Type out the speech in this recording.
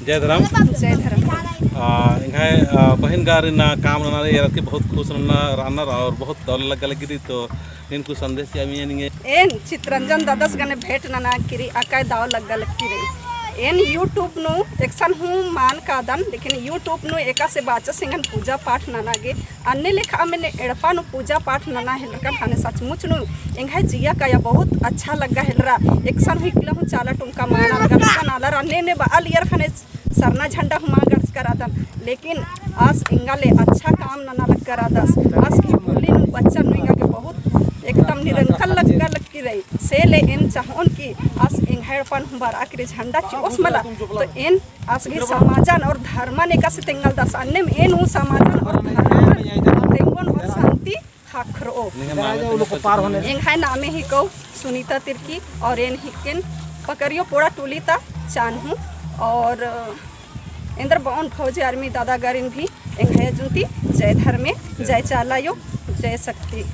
जयधरम जयधरम इंघाय बहन गारी ना काम ना यार के बहुत खुश ना रानर और बहुत दौल लग गिरी तो इनको संदेश यामी निगे एन चित्रंजन दादास गने भेट ना किरी अकाय दाव लग्गल किरी एन यूट्यूब नु एक्शन हूँ मान कादन लेकिन यूट्यूब नु एका से बाचा सिंगन पूजा पाठ नागे अन्य लेखा मैंने एड़पा नु पूजा पाठ नाना हेलकर खाने सचमुच नु इंघाय जिया का या बहुत अच्छा लगा हेलरा एक्शन हुई किला हूँ चाला टुमका माना लगा नाला अन्य ने बाल ईयर खाने सरना झंडा हुआ गर्ज करा दन लेकिन आज इंगाले अच्छा काम नाना लग करा दस आज की बोली नु बच्चा नु इंगा के बहुत एकदम निरंकल लग की रही से ले इन चाहोन की आज इंघायपन हुबार आखिर झंडा चोस मला तो इन आज की समाजन और धर्मन एका से तेंगल दस अन्य में इन समाजन और धर्मन तेंगन और शांति खाखरो इंघाय नामे ही को सुनीता तिर्की और इन हिकेन पकड़ियो पोड़ा टोली ता चानहू और इंद्र बौन फौजी आर्मी दादा गारिन भी इंघाय जुंती जय धर्मे जय चालायो जय शक्ति।